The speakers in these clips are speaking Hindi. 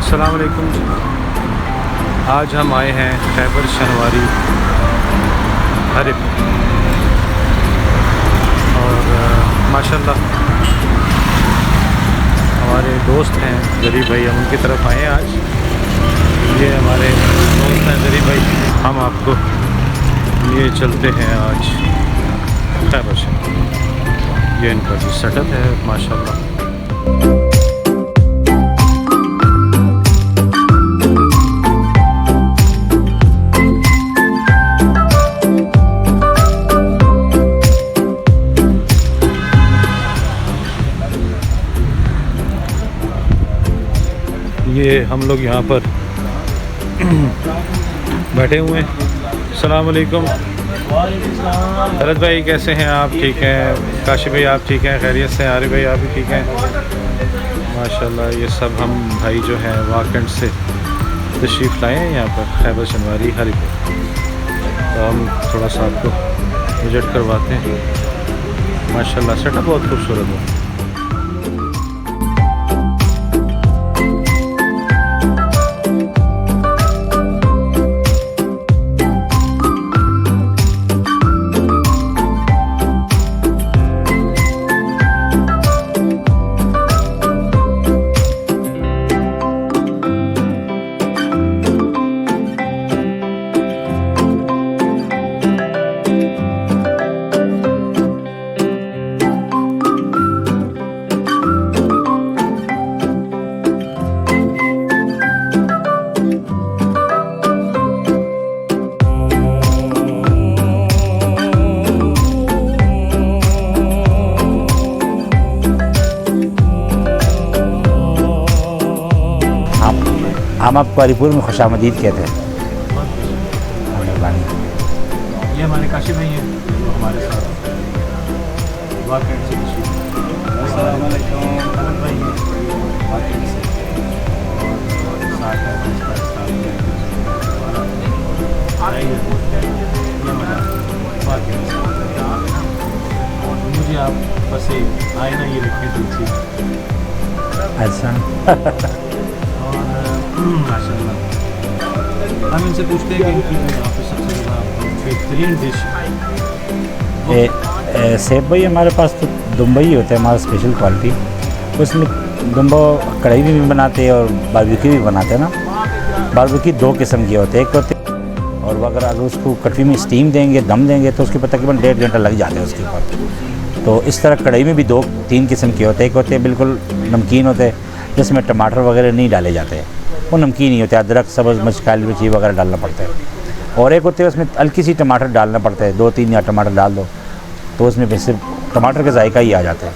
अस्सलाम वालेकुम जी। आज हम आए हैं खैबर शनवारी हरिप और माशाल्लाह हमारे दोस्त हैं ज़रीब भाई, हम उनकी तरफ आए हैं आज। ये हमारे दोस्त हैं ज़रीब भाई, हम आपको ये चलते हैं आज खैबर शनवारी। ये इनका जो सेटअप है माशाल्लाह। ये हम लोग यहाँ पर बैठे हुए हैं। अस्सलाम वालेकुम। भरत भाई कैसे हैं आप? ठीक हैं। काशिफ भाई आप ठीक हैं? खैरियत से? आरिफ भाई आप भी ठीक हैं? माशाल्लाह। ये सब हम भाई जो हैं वाकंड से तशरीफ़ लाए हैं यहाँ पर खैबर शनवारी हरिप। तो हम थोड़ा सा आपको विजिट करवाते हैं। माशाल्लाह सेटअप बहुत खूबसूरत है। हम आपको अलीपुर में खुशामदीद कहते हैं। ये हमारे काशिफ भाई हैं जो हमारे साथ वाकंड से अस्सलाम वालेकुम भाई हैं वाकंड से और साथ है हमारे साथ मुझे आप बस आए ना ये रखें तुलसी। अच्छा माशाल्लाह। हम इनसे पूछते हैं कि इनकी यहाँ पे सबसे ज़्यादा बेहतरीन डिश सेब भाई हमारे पास तो दुम्बा ही होता है हमारा स्पेशल क्वालिटी। उसमें दुम्बा कढ़ाई में भी बनाते हैं और बारबेक्यू भी बनाते हैं ना। बारबेक्यू दो किस्म के होते हैं, एक होते और अगर उसको कटवी में स्टीम देंगे दम देंगे तो उसके ऊपर तकरीबन 1.5 घंटा लग जाते हैं उसके ऊपर। तो इस तरह कढ़ाई में भी 2-3 किस्म के होते हैं। एक होते हैं बिल्कुल नमकीन होते हैं जिसमें टमाटर वगैरह नहीं डाले जाते हैं, वो नमकीन नहीं होते, अदरक सब्ज़ मिर्च काली मिर्ची वगैरह डालना पड़ता है। और एक होते हैं उसमें हल्की सी टमाटर डालना पड़ता है, 2-3 या टमाटर डाल दो तो उसमें सिर्फ टमाटर का जायका ही आ जाता है।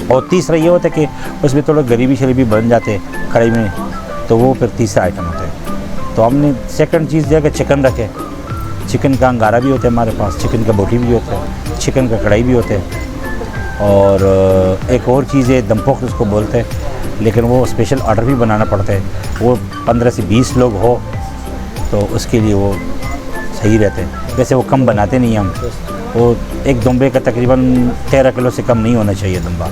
और तीसरा ये होता है कि उसमें थोड़ा गरीबी शरीबी बन जाते हैं कढ़ाई में, तो वो फिर तीसरा आइटम होता है। तो हमने सेकंड चीज़ दिया कि चिकन रखे। चिकन का अंगारा भी होता है हमारे पास, चिकन का बोटी भी होता है, चिकन का कढ़ाई भी होते हैं। और एक और चीज़ है दमपोख उसको बोलते हैं, लेकिन वो स्पेशल ऑर्डर भी बनाना पड़ता है। वो 15 से 20 लोग हो तो उसके लिए वो सही रहते हैं। वैसे वो कम बनाते नहीं हम, वो एक दुम्बे का तकरीबन 13 किलो से कम नहीं होना चाहिए दुम्बा।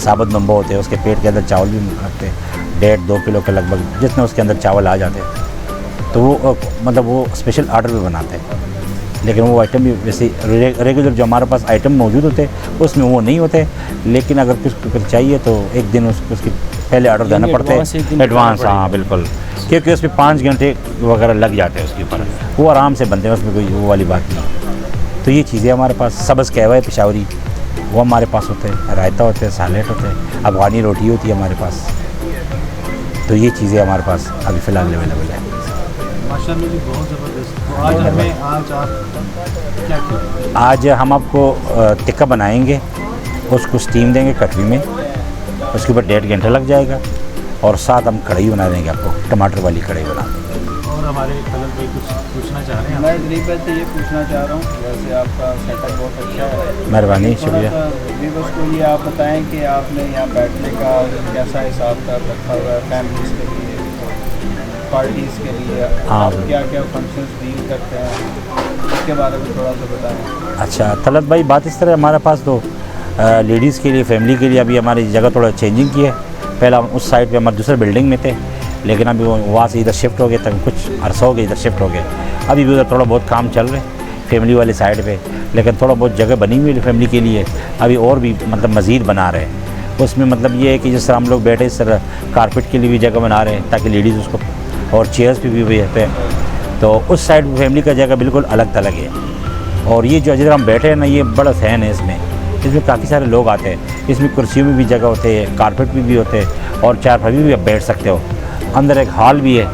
साबुत दुम्बा होते हैं, उसके पेट के अंदर चावल भी रखते हैं 1.5-2 किलो के लगभग, जितने उसके अंदर चावल आ जाते हैं। तो वो मतलब वो स्पेशल ऑर्डर भी बनाते हैं, लेकिन वो आइटम भी वैसे रेगुलर जो हमारे पास आइटम मौजूद होते हैं उसमें वो नहीं होते। लेकिन अगर कुछ चाहिए तो एक दिन उसकी पहले ऑर्डर देना पड़ता है एडवांस। हाँ बिल्कुल, क्योंकि उसमें 5 घंटे वगैरह लग जाते हैं उसके ऊपर, वो आराम से बनते हैं, उसमें कोई वो वाली बात नहीं। तो ये चीज़ें हमारे पास सब्ज़ कहवा है पेशावरी, वो हमारे पास होते हैं, रायता होते हैं, सालेट होते हैं, अफगानी रोटी होती है हमारे पास। तो ये चीज़ें हमारे पास अभी फ़िलहाल अवेलेबल है। माशाल्लाह जी बहुत ज़बरदस्त। तो आज हम आपको टिक्का बनाएंगे, उसको स्टीम देंगे कटरी में, उसके ऊपर 1.5 घंटा लग जाएगा। और साथ हम कढ़ाई बना देंगे आपको, टमाटर वाली कढ़ाई बना देंगे। और हमारे कलर भाई कुछ पूछना चाह रहे हैं? मैं ज़रीब भाई से ये पूछना चाह रहा हूँ, वैसे आपका सेटअप बहुत अच्छा है, मेहरबानी शुक्रिया। ज़रीब उसको ये आप बताएं कि आपने यहाँ बैठने का कैसा हिसाब का रखा हुआ है, फैमिलीज़ के लिए, पार्टीज़ के लिए, आप क्या क्या फंक्शंस डील करते हैं, उसके बारे में थोड़ा सा बताएं। अच्छा तलत भाई, बात इस तरह हमारे पास तो लेडीज़ के लिए, फैमिली के लिए अभी हमारी जगह थोड़ा चेंजिंग की है। पहले हम उस साइड पे हमारे दूसरे बिल्डिंग में थे, लेकिन अभी वो वहाँ से इधर शिफ्ट हो गए, तक कुछ अरसा हो गया इधर शिफ्ट हो गए। अभी भी उधर थोड़ा बहुत काम चल रहा है फैमिली वाली साइड पे, लेकिन थोड़ा बहुत जगह बनी हुई है फैमिली के लिए, अभी और भी मतलब मज़ीद बना रहे हैं। उसमें मतलब ये है कि जिस तरह हम लोग बैठे इस तरह कारपेट के लिए भी जगह बना रहे हैं ताकि लेडीज़ उसको, और चेयर्स भी रहते हैं, तो उस साइड फैमिली का जगह बिल्कुल अलग थलग है। और ये जो जिधर हम बैठे हैं ना, ये बड़ा फैन है इसमें काफ़ी सारे लोग आते हैं। इसमें कुर्सियों में भी जगह होते हैं, कारपेट भी होते हैं, और चारपाई भी आप बैठ सकते हो। अंदर एक हॉल भी है,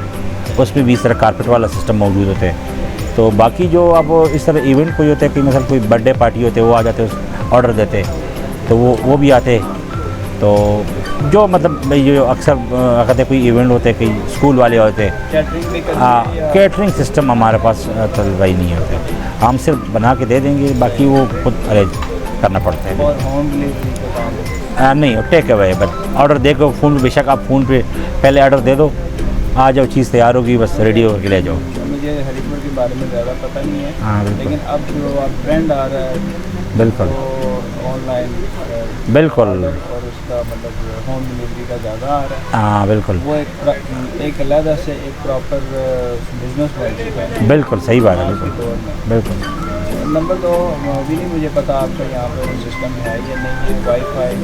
उसमें भी इस तरह कारपेट वाला सिस्टम मौजूद होते हैं। तो बाकी जो अब इस तरह इवेंट कोई होते हैं कि मतलब कोई बर्थडे पार्टी होते हैं, वो आ जाते हैं, ऑर्डर देते हैं, तो वो भी आते हैं। तो जो मतलब ये अक्सर कहते हैं कोई इवेंट होते हैं, कई स्कूल वाले होते हैं, कैटरिंग भी कैटरिंग सिस्टम हमारे पास तलवाई नहीं होता, हम सिर्फ बना के दे देंगे, बाकी वो खुद अरेंज करना पड़ता है। और होम डिलीवरी का काम नहीं, टेक अवे है, बस ऑर्डर दे दो फ़ोन, बेशक आप फ़ोन पे पहले ऑर्डर दे दो, आ जाओ, चीज़ तैयार होगी, बस रेडी होकर के ले जाओ। मुझे हरिपुर के बारे में ज़्यादा पता नहीं है। हाँ, बिल्कुल। लेकिन अब जो आप ट्रेंड आ रहा है बिल्कुल तो ऑनलाइन बिल्कुल। और उसका मतलब होम डिलीवरी का ज़्यादा आ रहा है। हाँ बिल्कुल वो एक अलग से एक प्रॉपर बिजनेस बन चुका है। बिल्कुल सही बात है, आज के बिल्कुल दौर में। बिल्कुल। नंबर 2 भी नहीं मुझे पता आपका यहाँ पे वो सिस्टम है या नहीं है, वाईफाई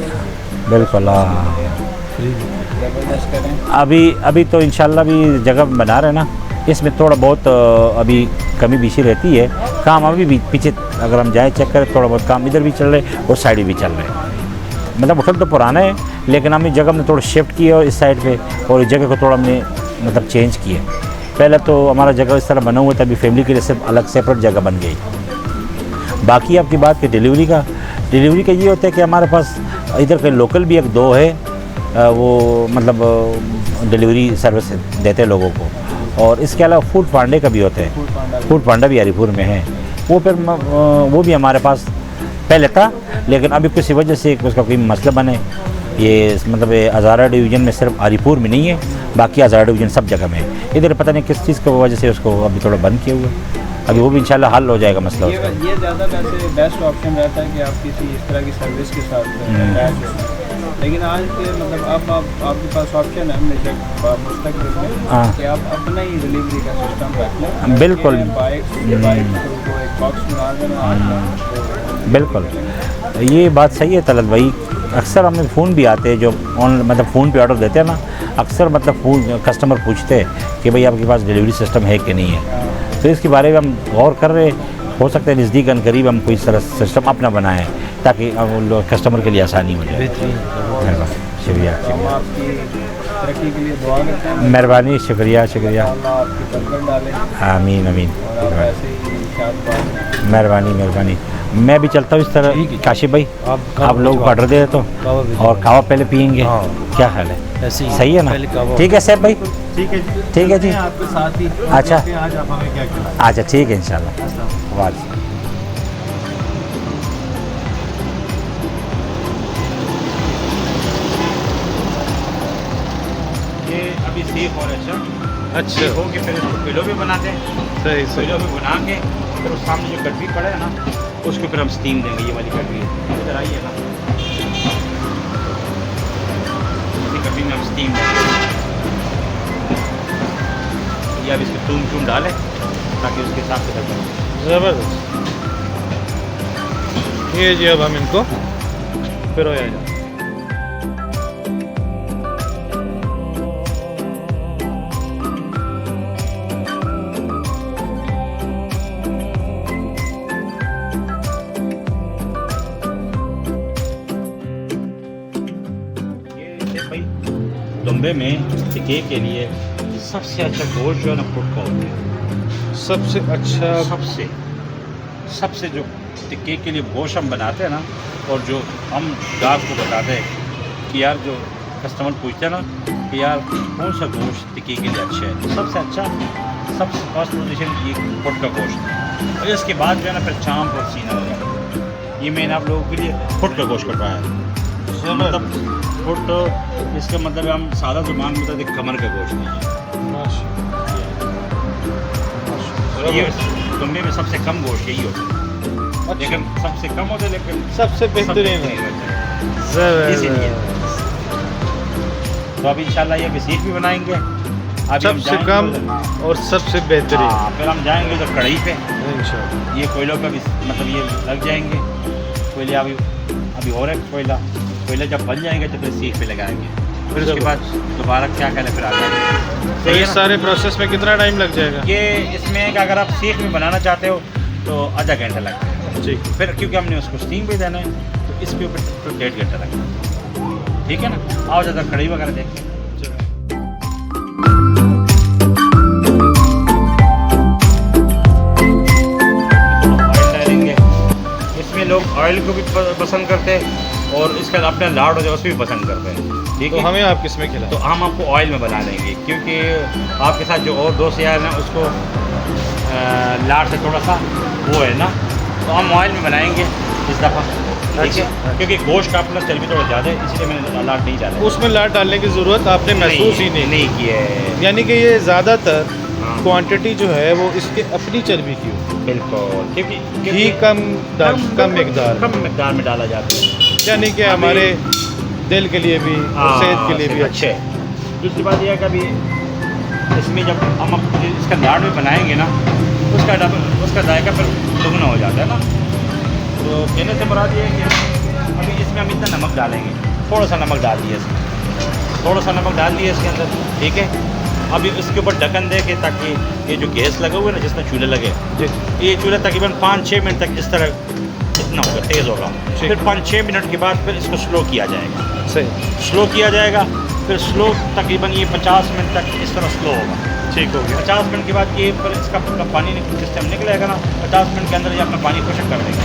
बिल्कुल हाँ, ज़बरदस्त करें। अभी तो इंशाल्लाह भी जगह बना रहे हैं ना, इसमें थोड़ा बहुत अभी कमी बेशी रहती है, काम अभी भी पीछे अगर हम जाएँ चेक करें, थोड़ा बहुत काम इधर भी चल रहे और साइड भी चल रहे। मतलब होटल तो पुराना है, लेकिन हमने जगह हमने थोड़ा शिफ्ट किया और इस साइड पे, और इस जगह को थोड़ा हमने मतलब चेंज किया। पहले तो हमारा जगह इस तरह बना हुआ था, अभी फैमिली के लिए सिर्फ अलग सेपरेट जगह बन गई। बाकी आपकी बात की डिलीवरी का ये होता है कि हमारे पास इधर के लोकल भी 1-2 है, वो मतलब डिलीवरी सर्विस देते हैं लोगों को, और इसके अलावा फूड पांडे का भी होता है, फूड पांडा भी हरिपुर में है। वो फिर वो भी हमारे पास पहले था, लेकिन अभी किसी वजह से उसका कोई मसला बने, ये मतलब हज़ारा डिवीज़न में सिर्फ हरिपुर में नहीं है, बाकी हज़ारा डिवीज़न सब जगह में है। इधर पता नहीं किस चीज़ की वजह से उसको अभी थोड़ा बंद किया हुआ है, अभी वो भी इंशाल्लाह हल हो जाएगा मसला उसका। ये ज़्यादा वैसे बेस्ट ऑप्शन रहता है कि आप किसी इस तरह की सर्विस के साथ अटैच हो। लेकिन आज के मतलब अब आपके पास ऑप्शन है मुस्तकबिल में कि आप अपना ही डिलीवरी का सिस्टम रख लें। बिल्कुल बाइक को एक बॉक्स बना देना। बिल्कुल ये बात सही है तलत भाई। अक्सर हमें फ़ोन भी आते हैं जो मतलब फ़ोन पे ऑर्डर देते हैं ना, अक्सर मतलब फ़ोन कस्टमर पूछते हैं कि भाई आपके पास डिलीवरी सिस्टम है कि नहीं है। तो इसके बारे में हम गौर कर रहे हैं, हो सकता है नज़दीक करीब हम कोई तरह सिस्टम अपना बनाएं ताकि कस्टमर के लिए आसानी हो जाए। शुक्रिया आपकी तरक्की के लिए दुआ करते हैं। मेहरबानी, शुक्रिया शुक्रिया। अल्लाह आपकी बरकत डाले आमीन आमीन। और आप ऐसे ही शाद मेहरबानी। मैं भी चलता हूँ इस तरह। काशिफ भाई आप लोग को ऑर्डर दे तो, और कावा पहले पियेंगे। क्या हाल है? सही है ना? ठीक है सैफ भाई, ठीक है जी, आपके साथ ही। अच्छा आज आप हमें क्या खिलाएं? अच्छा ठीक है इंशाल्लाह। वाह ये अभी सेफ और अच्छा हो के फिर इसको पिलो भी बनाते हैं। सही पिलो भी बना के फिर उस सामने जो कटरी पड़ा है ना, उसको फिर हम स्टीम देंगे। ये वाली कटरी है, इधर आइए ना, इसी कटरी में हम स्टीम देंगे। या अब इसमें चून डालें ताकि उसके हिसाब से लगे। ज़बरदस्त। ये जी अब हम इनको पिरोया जाए। दुम्बे में टिक्के के लिए सबसे अच्छा गोश्त जो है ना फुट का होता है। सबसे अच्छा सबसे जो टिक्के के लिए गोश्त हम बनाते हैं ना, और जो हम ग्राहक को बताते हैं कि यार जो कस्टमर पूछते हैं ना कि यार कौन सा गोश्त टिक्के के लिए अच्छा है, सबसे अच्छा सबसे फर्स्ट पोजीशन ये फुट का गोश्त है। और इसके बाद जो है ना फिर चाँप और सीना वगैरह। ये मैंने आप लोगों के लिए फुट का गोश्त कटवाया है। मतलब फुट इसका मतलब हम सादा जुबान में तो कमर का गोश्त नहीं है। ये दुनिया में सबसे कम गोश्त यही होता है, लेकिन सबसे कम होता है, लेकिन सबसे बेहतरीन है। इसीलिए तो अब इंशाल्लाह ये भी सीख भी बनाएंगे अभी हम सबसे जाएंगे कम उधर। और सबसे बेहतरीन हाँ, फिर हम जाएंगे उधर कढ़ाई पे। इंशाल्लाह। ये कोयलों पे भी मतलब ये लग जाएंगे कोयले। अभी हो रहा है कोयला जब बन जाएंगे तो फिर सीख पे लगाएंगे, फिर उसके बाद दोबारा क्या करें फिर आ जाएंगे। तो इस सारे प्रोसेस में कितना टाइम लग जाएगा? ये इसमें कि अगर आप सीख में बनाना चाहते हो तो आधा घंटा लगता है जी। फिर, क्योंकि हमने उसको स्टीम पे देना है तो इसके ऊपर तो 1.5 घंटा लगता है। ठीक है ना, आओ ज़्यादा कढ़ाई वगैरह देखते हैं। ऑयल डालेंगे, इसमें लोग ऑयल को भी पसंद करते हैं और इसका अपना लाड हो जाए उसमें भी पसंद करते हैं। ठीक तो है, हमें आप किस में खिलाएं? तो हम आपको ऑयल में बना लेंगे, क्योंकि आपके साथ जो और दोस्त यार हैं उसको लाड से थोड़ा सा वो है ना, तो हम ऑयल में बनाएंगे इस दफ़ा। ठीक है, अच्छा। क्योंकि गोश्त का अपना चर्बी थोड़ा ज़्यादा है, इसलिए मैंने लाड नहीं डाला। उसमें लाट डालने की ज़रूरत आपने महसूस ही नहीं की है। यानी कि ये ज़्यादातर हाँ। क्वांटिटी जो है वो इसके अपनी चर्बी की हो, बिल्कुल, क्योंकि घी कम मिकदार में डाला जाता है, यानी कि हमारे दिल के लिए भी और सेहत के लिए भी अच्छे। दूसरी बात यह है कि अभी इसमें जब हम इसका लाड में बनाएंगे ना उसका जायका फिर दुगना हो जाता है ना। तो कहने से मुराद ये है कि अभी इसमें हम इतना नमक डालेंगे, थोड़ा सा नमक डाल दिया इसमें, थोड़ा सा नमक डाल दिया इसके अंदर। ठीक है, अभी इसके ऊपर ढक्कन दे के ताकि ये जो गैस लगा हुआ है ना जिसमें चूल्हे लगे, ये चूल्हा तकरीबन 5-6 मिनट तक इस तरह इतना होगा, तेज़ होगा। फिर 5-6 मिनट के बाद फिर इसको स्लो किया जाएगा। सही, स्लो किया जाएगा, फिर स्लो तकरीबन ये 50 मिनट तक इस तरह स्लो होगा। ठीक हो गया। 50 मिनट के बाद ये फिर इसका पानी जिस टाइम निकलेगा ना 50 मिनट के अंदर ये अपना पानी खुशक कर देगा।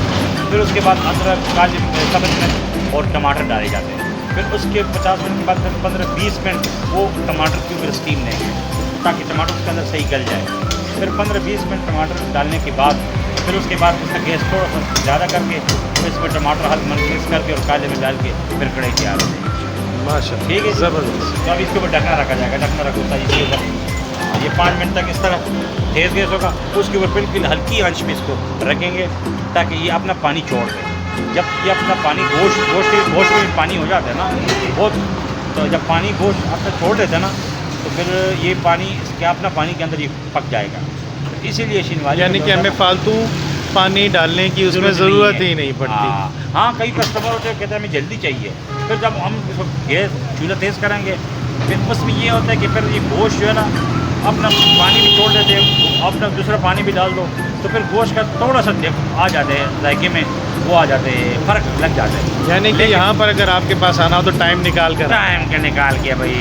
फिर उसके बाद अदरक, काली सब्ज़ मिर्च और टमाटर डाले जाते हैं। फिर उसके 50 मिनट के बाद फिर 15-20 मिनट वो टमाटर के ऊपर स्टीम लेंगे ताकि टमाटर उसके अंदर सही गल जाए। फिर 15-20 मिनट टमाटर डालने के बाद फिर उसके बाद उसका गैस थोड़ा सा ज़्यादा करके फिर इसमें टमाटर हल्का मिक्स करके और काले में डाल के फिर कढ़ाई तैयार हो जाएगी। माशाल्लाह, ठीक है, ज़बरदस्त। तो अब इसके ऊपर ढकना रखा जाएगा, ढकना रखो चाहिए ये 5 मिनट तक इस तरह तेज़ गैस होगा। उसके ऊपर बिल्कुल हल्की आंच में इसको रखेंगे ताकि ये अपना पानी छोड़ दे। जब ये अपना पानी गोश्त में पानी हो जाता है ना बहुत, तो जब पानी गोश्त अपना छोड़ देता है ना तो फिर ये पानी इसके अपना पानी के अंदर ये पक जाएगा। तो इसीलिए शिनवारी यानी कि हमें फालतू पानी डालने की उसमें ज़रूरत ही नहीं पड़ती। हाँ, कई कस्टमर होते हैं कहते हैं हमें जल्दी चाहिए, फिर जब हम इसको गैस चूल्हा तेज़ करेंगे फिर उसमें ये होता है कि फिर ये गोश्त जो है ना अपना पानी भी छोड़ देते हैं, अपना दूसरा पानी भी डाल दो तो फिर गोश्त का थोड़ा सा आ जाते हैं जायके में, वो आ जाते हैं, फ़र्क लग जाता है। यानी कि यहाँ पर अगर आपके पास आना हो तो टाइम निकाल कर निकाल के भाई,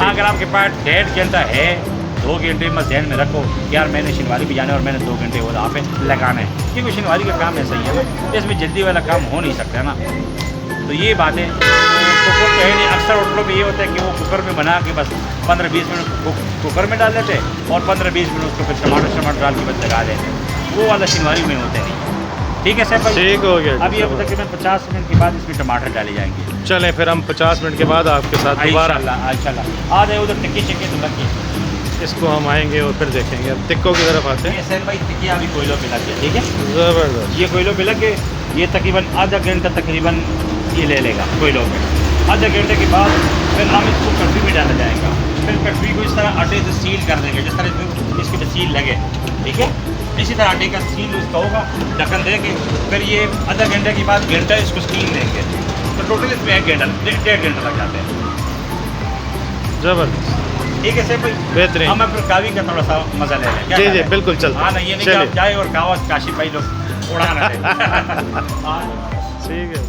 अगर आपके पास 1.5 घंटा है 2 घंटे में ध्यान में रखो यार मैंने शिनवारी भी जाना है और मैंने 2 घंटे वो वहाँ पे लगाना है, क्योंकि शिनवारी का काम ऐसा ही है ना, इसमें जल्दी वाला काम हो नहीं सकता ना। तो ये बात है, तो कहीं नहीं अक्सर होटलों में ये होता है कि वो कुकर में बना के बस 15-20 मिनट कुकर में डाल देते और 15-20 मिनट उसको फिर टमाटर डाल के बस लगा देते, वो वाला शिनवारी में होते नहीं। ठीक है सर भाई, ठीक हो गया। अभी अब तकरीबन 50 मिनट के बाद इसमें टमाटर डाले जाएंगे। चलें फिर हम 50 मिनट के बाद आपके साथ दोबारा इंशाल्लाह आ जाए उधर टिक्की चिक्की तो लग गई, इसको हम आएंगे और फिर देखेंगे। अब टिक्कों की तरफ आते हैं। सर भाई टिक्की अभी कोयलों पे लग गया। ठीक है, ज़बरदस्त। ये कोयलों पे लग गए, ये तकरीबन आधा घंटा तकरीबन ये ले लेगा कोयलों पे। आधे घंटे के बाद फिर हम इसको कटरी में डाला जाएगा, फिर कटरी को इस तरह आटे से सील कर देंगे जिस तरह इसके पे सील लगे। ठीक है, इसी तरह आटे का सील उसका होगा, ढक्कन देंगे, फिर ये आधा घंटे के बाद घंटा इसको स्टीम देंगे, तो टोटल इसमें 1.5 घंटा लग जाते हैं। ज़बरदस्त, ठीक है सर भाई, बेहतरीन। हम फिर कावी का थोड़ा सा मजा ले लें। जी जी बिल्कुल चलता। हाँ ना, ये नहीं कि आप जाए और कावा काशी भाई लोग उड़ाना ठीक है,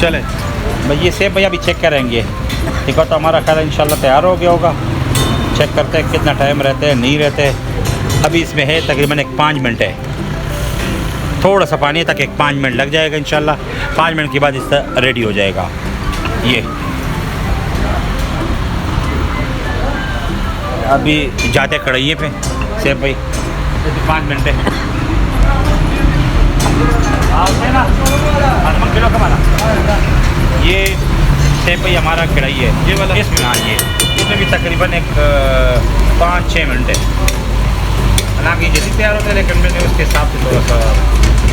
चलें भाई। ये सेब भाई अभी चेक करेंगे, ठीक है, तो हमारा ख्याल इंशाल्लाह तैयार हो गया होगा। चेक करते हैं कितना टाइम रहते हैं नहीं रहते। अभी इसमें है तकरीबन 5 मिनट है, थोड़ा सा पानी है ताकि 5 मिनट लग जाएगा इंशाल्लाह। 5 मिनट के बाद इसका रेडी हो जाएगा। ये अभी जाते कढ़ाइए पे सेब भाई 5 मिनट है किलो कमाना। ये सेब भाई हमारा कढ़ाई है, ये वाला इसमें। हाँ, ये इसमें भी तकरीबन 5-6 मिनट है। हालांकि जल्दी तैयार होता है लेकिन मैंने उसके हिसाब से थोड़ा सा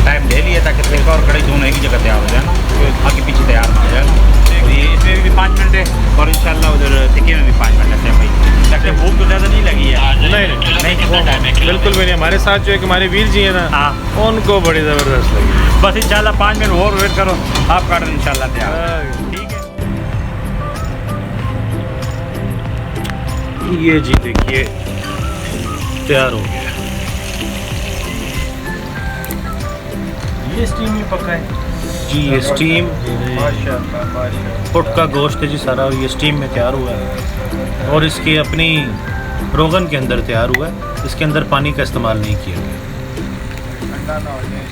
टाइम ले लिया ताकि सेब और कढ़ाई दोनों एक ही जगह तैयार हो जाए ना, आगे पीछे तैयार ना हो जाए ना। तो ये इसमें भी 5 मिनट है और इंशाल्लाह उधर टिक्की में भी 5 मिनट है सेब भाई। कितना टाइम है? बिल्कुल भी नहीं। हमारे साथ जो एक हमारे वीर जी हैं ना, हाँ उनको बड़ी ज़बरदस्त लगी। बस इंशाल्लाह 5 मिनट और वेट करो, आपका ऑर्डर इंशाल्लाह तैयार। ठीक है। ये जी देखिए तैयार हो गया। ये स्टीम ही पका है जी ये स्टीम माशाल्लाह माशाल्लाह। पुट का गोश्त है जी सारा, ये स्टीम में तैयार हुआ है और इसके अपनी रोगन के अंदर तैयार हुआ है। इसके अंदर पानी का इस्तेमाल नहीं किया गया। ठंडा ना हो जाए।